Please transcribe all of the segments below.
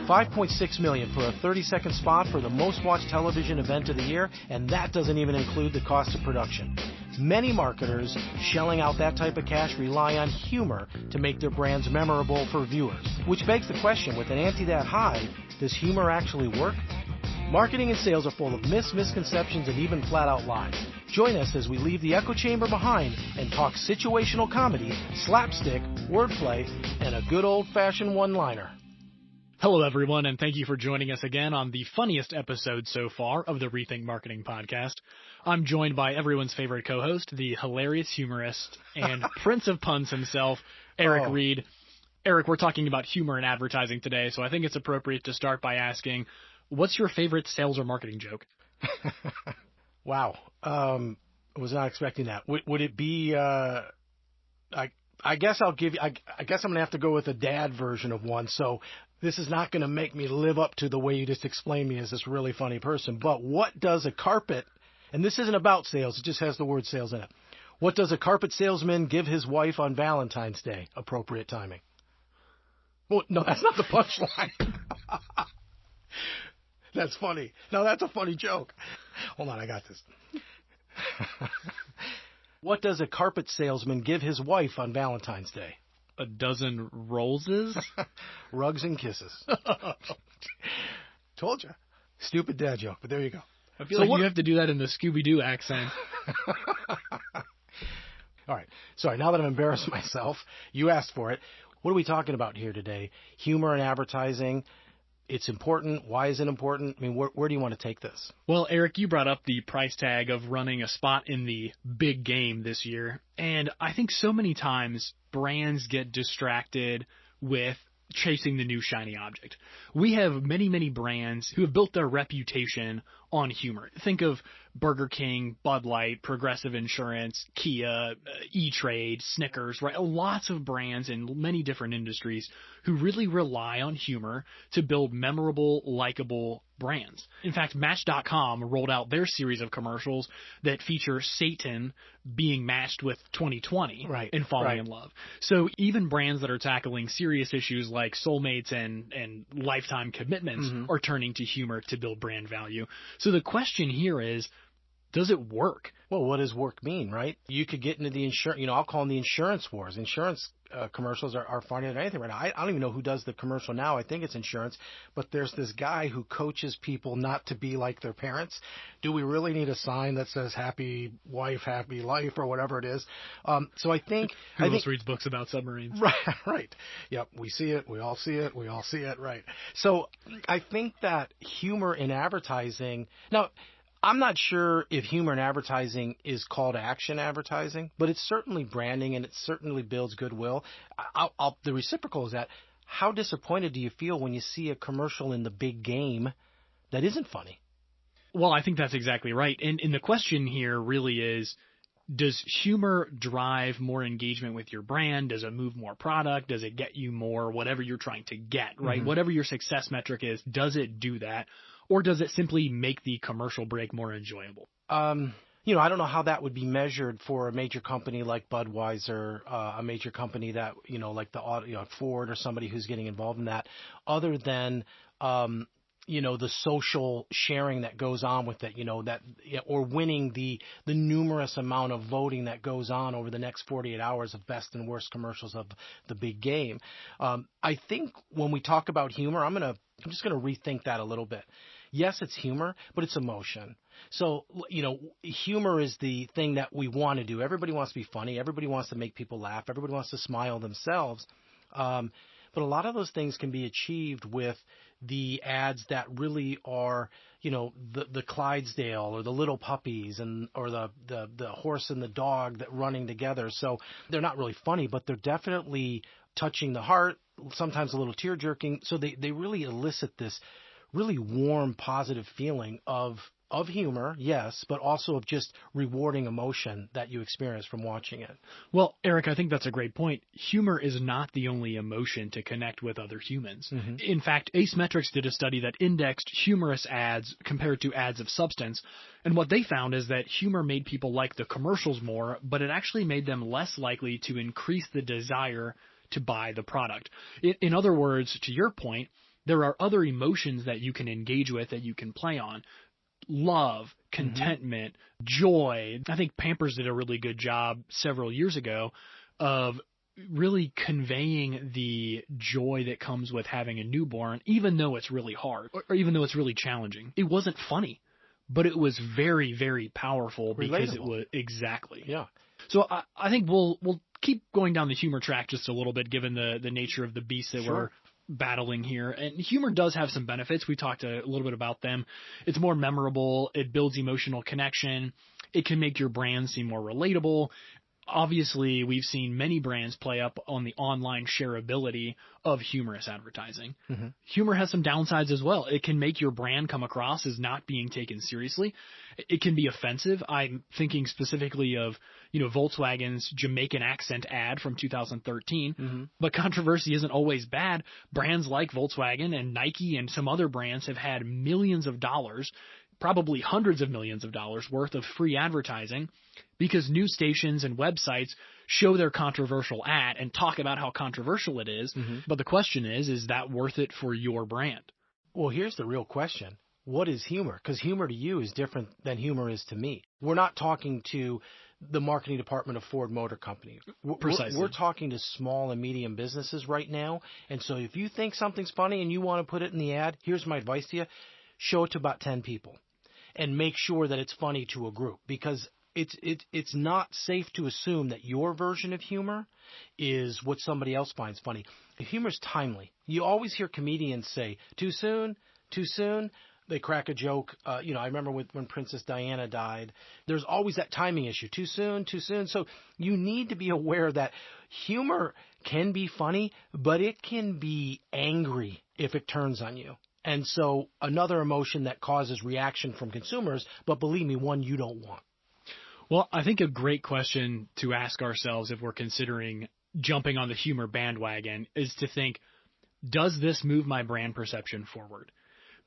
$5.6 million for a 30-second spot for the most watched television event of the year, and that doesn't even include the cost of production. Many marketers shelling out that type of cash rely on humor to make their brands memorable for viewers. Which begs the question, with an ante that high, does humor actually work? Marketing and sales are full of myths, misconceptions, and even flat-out lies. Join us as we leave the echo chamber behind and talk situational comedy, slapstick, wordplay, and a good old-fashioned one-liner. Hello, everyone, and thank you for joining us again on the funniest episode so far of the Rethink Marketing Podcast. I'm joined by everyone's favorite co-host, the hilarious humorist and prince of puns himself, Eric Reed. Eric, we're talking about humor in advertising today, so I think it's appropriate to start by asking, what's your favorite sales or marketing joke? Wow. I was not expecting that. Would it be, I guess I'll give you, I guess I'm going to have to go with a dad version of one. So this is not going to make me live up to the way you just explained me as this really funny person. But what does a carpet, and this isn't about sales, it just has the word sales in it. What does a carpet salesman give his wife on Valentine's Day? Appropriate timing. Well, no, that's not the punchline. That's funny. No, that's a funny joke. Hold on, I got this. What does a carpet salesman give his wife on Valentine's Day? A dozen roses? Rugs and kisses. Told you. Stupid dad joke, but there you go. I feel like you have to do that in the Scooby-Doo accent. All right. Sorry, now that I'm embarrassed myself, you asked for it. What are we talking about here today? Humor and advertising. It's important. Why is it important? I mean, where do you want to take this? Well, Eric, you brought up the price tag of running a spot in the big game this year. And I think so many times brands get distracted with chasing the new shiny object. We have many, many brands who have built their reputation on humor. Think of Burger King, Bud Light, Progressive Insurance, Kia, E-Trade, Snickers, right? Lots of brands in many different industries who really rely on humor to build memorable, likable brands. In fact, Match.com rolled out their series of commercials that feature Satan being matched with 2020 and falling in love. So even brands that are tackling serious issues like soulmates and lifetime commitments are turning to humor to build brand value. So the question here is, does it work? Well, what does work mean, right? You could get into the insurance, I'll call them the insurance wars. Insurance commercials are funnier than anything right now. I don't even know who does the commercial now. I think it's insurance. But there's this guy who coaches people not to be like their parents. Do we really need a sign that says happy wife, happy life, or whatever it is? So I think... Who else reads books about submarines? Right. Yep, we see it. We all see it. We all see it. Right. So I think that humor in advertising... Now, I'm not sure if humor in advertising is call to action advertising, but it's certainly branding and it certainly builds goodwill. The reciprocal is that, how disappointed do you feel when you see a commercial in the big game that isn't funny? Well, I think that's exactly right. And the question here really is, does humor drive more engagement with your brand? Does it move more product? Does it get you more, whatever you're trying to get, right? Whatever your success metric is, does it do that? Or does it simply make the commercial break more enjoyable? I don't know how that would be measured for a major company like Budweiser, a major company that, like Ford or somebody who's getting involved in that, other than, the social sharing that goes on with it, or winning the numerous amount of voting that goes on over the next 48 hours of best and worst commercials of the big game. I think when we talk about humor, I'm just going to rethink that a little bit. Yes, it's humor, but it's emotion. So, humor is the thing that we want to do. Everybody wants to be funny. Everybody wants to make people laugh. Everybody wants to smile themselves. But a lot of those things can be achieved with the ads that really are, the Clydesdale or the little puppies or the horse and the dog that running together. So they're not really funny, but they're definitely touching the heart, sometimes a little tear jerking. So they really elicit this really warm, positive feeling of humor, yes, but also of just rewarding emotion that you experience from watching it. Well, Eric, I think that's a great point. Humor is not the only emotion to connect with other humans. In fact, Ace Metrics did a study that indexed humorous ads compared to ads of substance, and what they found is that humor made people like the commercials more, but it actually made them less likely to increase the desire to buy the product. In other words, to your point, there are other emotions that you can engage with, that you can play on. Love, contentment, joy. I think Pampers did a really good job several years ago of really conveying the joy that comes with having a newborn, even though it's really hard or even though it's really challenging. It wasn't funny, but it was very, very powerful because it was exactly. Yeah. So I think we'll keep going down the humor track just a little bit, given the nature of the beast that we're battling here. And humor does have some benefits. We talked a little bit about them. It's more memorable. It builds emotional connection. It can make your brand seem more relatable. Obviously, we've seen many brands play up on the online shareability of humorous advertising. Humor has some downsides as well. It can make your brand come across as not being taken seriously. It can be offensive. I'm thinking specifically of, Volkswagen's Jamaican accent ad from 2013. But controversy isn't always bad. Brands like Volkswagen and Nike and some other brands have had millions of dollars, probably hundreds of millions of dollars worth of free advertising because news stations and websites show their controversial ad and talk about how controversial it is. But the question is that worth it for your brand? Well, here's the real question. What is humor? Because humor to you is different than humor is to me. We're not talking to the marketing department of Ford Motor Company. Precisely. We're talking to small and medium businesses right now. And so if you think something's funny and you want to put it in the ad, here's my advice to you. Show it to about 10 people and make sure that it's funny to a group, because it's not safe to assume that your version of humor is what somebody else finds funny. Humor's timely. You always hear comedians say, too soon, too soon. They crack a joke. I remember when Princess Diana died, there's always that timing issue. Too soon, too soon. So you need to be aware that humor can be funny, but it can be angry if it turns on you. And so another emotion that causes reaction from consumers, but believe me, one you don't want. Well, I think a great question to ask ourselves if we're considering jumping on the humor bandwagon is to think, does this move my brand perception forward?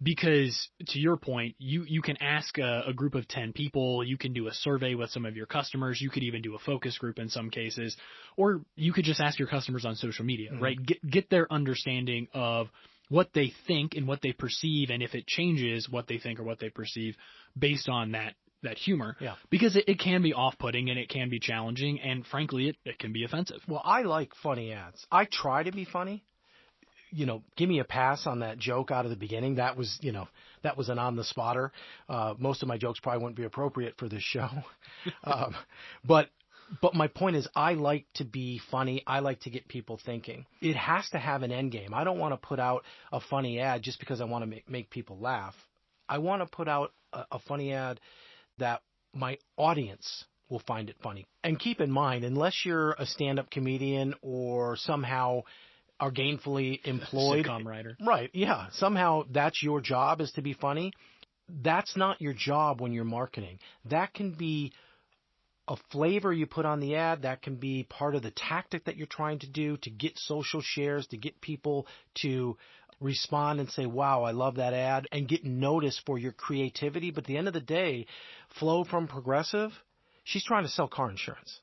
Because to your point, you can ask a group of 10 people, you can do a survey with some of your customers, you could even do a focus group in some cases, or you could just ask your customers on social media, right? Get their understanding of what they think and what they perceive, and if it changes what they think or what they perceive based on that humor. Yeah. Because it can be off-putting and it can be challenging, and frankly, it can be offensive. Well, I like funny ads. I try to be funny. Give me a pass on that joke out of the beginning. That was an on-the-spotter. Most of my jokes probably wouldn't be appropriate for this show. But my point is, I like to be funny. I like to get people thinking. It has to have an end game. I don't want to put out a funny ad just because I want to make people laugh. I want to put out a funny ad that my audience will find it funny. And keep in mind, unless you're a stand-up comedian or somehow are gainfully employed. Sitcom writer. Right, yeah. Somehow that's your job, is to be funny. That's not your job when you're marketing. That can be a flavor you put on the ad. That can be part of the tactic that you're trying to do to get social shares, to get people to respond and say, wow, I love that ad, and get noticed for your creativity. But at the end of the day, Flo from Progressive, she's trying to sell car insurance.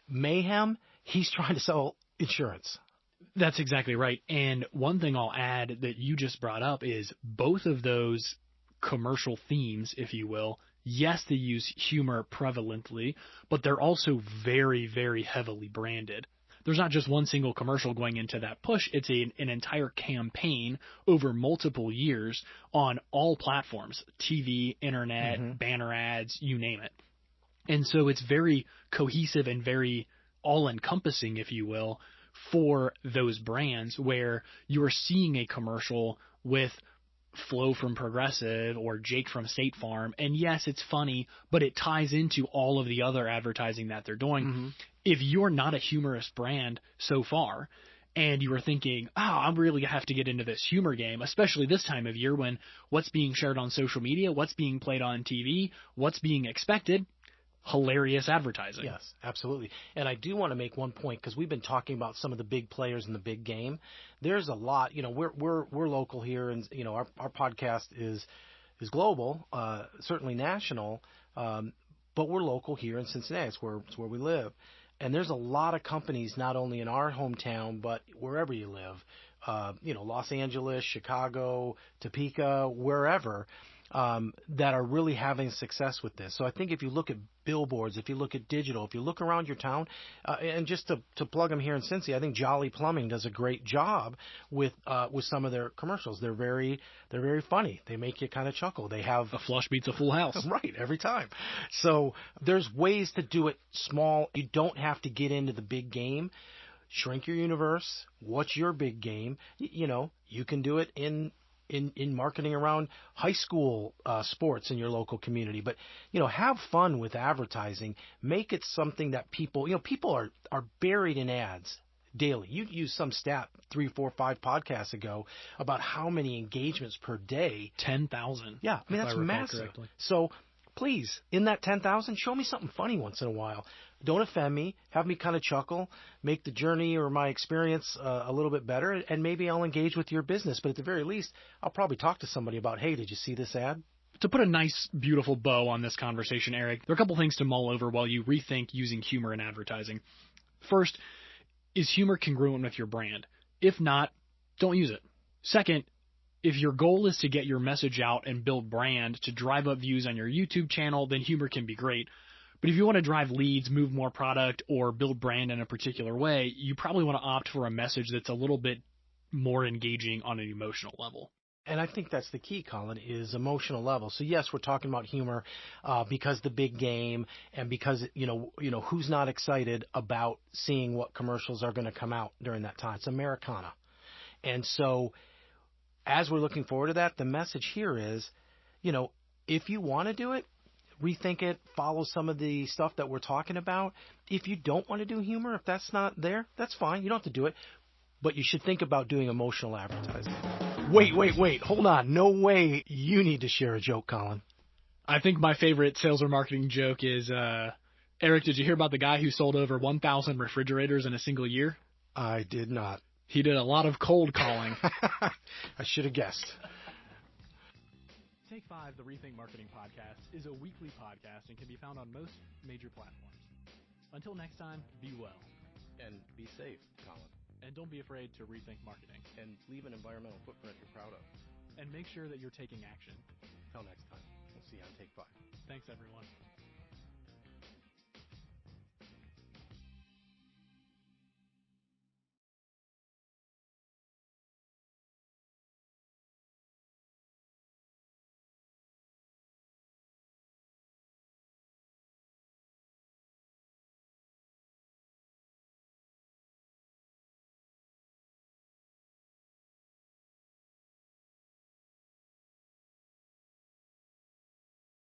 Mayhem, he's trying to sell insurance. That's exactly right. And one thing I'll add that you just brought up is both of those commercial themes, if you will, yes, they use humor prevalently, but they're also very, very heavily branded. There's not just one single commercial going into that push. It's an entire campaign over multiple years on all platforms, TV, internet, banner ads, you name it. And so it's very cohesive and very all-encompassing, if you will, for those brands, where you are seeing a commercial with Flo from Progressive or Jake from State Farm, and yes, it's funny, but it ties into all of the other advertising that they're doing. If you're not a humorous brand so far, and you are thinking, I really have to get into this humor game, especially this time of year when what's being shared on social media, what's being played on TV, what's being expected, hilarious advertising. Yes, absolutely. And I do want to make one point, because we've been talking about some of the big players in the big game. There's a lot. We're local here, and our podcast is global, certainly national, but we're local here in Cincinnati. It's where we live. And there's a lot of companies, not only in our hometown, but wherever you live, Los Angeles, Chicago, Topeka, wherever, that are really having success with this. So I think if you look at billboards, if you look at digital, if you look around your town, and just to plug them here in Cincy, I think Jolly Plumbing does a great job with some of their commercials. They're very funny. They make you kind of chuckle. They have A flush beats a full house. right every time. So there's ways to do it small. You don't have to get into the big game. Shrink your universe. What's your big game? You can do it in marketing around high school sports in your local community. But, have fun with advertising. Make it something that people are buried in ads daily. You used some stat 3, 4, 5 podcasts ago about how many engagements per day. 10,000. Yeah, I mean, that's massive. Correctly. So please, in that 10,000, show me something funny once in a while. Don't offend me. Have me kind of chuckle. Make the journey or my experience a little bit better, and maybe I'll engage with your business. But at the very least, I'll probably talk to somebody about, hey, did you see this ad? To put a nice, beautiful bow on this conversation, Eric, there are a couple things to mull over while you rethink using humor in advertising. First, is humor congruent with your brand? If not, don't use it. Second, if your goal is to get your message out and build brand to drive up views on your YouTube channel, then humor can be great. But if you want to drive leads, move more product, or build brand in a particular way, you probably want to opt for a message that's a little bit more engaging on an emotional level. And I think that's the key, Colin, is emotional level. So yes, we're talking about humor because the big game, and because who's not excited about seeing what commercials are going to come out during that time. It's Americana. And so as we're looking forward to that, the message here is, if you want to do it, rethink it, follow some of the stuff that we're talking about. If you don't want to do humor, if that's not there, that's fine. You don't have to do it. But you should think about doing emotional advertising. Wait. Hold on. No way you need to share a joke, Colin. I think my favorite sales or marketing joke is, Eric, did you hear about the guy who sold over 1,000 refrigerators in a single year? I did not. He did a lot of cold calling. I should have guessed. Take 5, the Rethink Marketing Podcast, is a weekly podcast and can be found on most major platforms. Until next time, be well. And be safe, Colin. And don't be afraid to rethink marketing. And leave an environmental footprint you're proud of. And make sure that you're taking action. Till next time. We'll see you on Take 5. Thanks, everyone.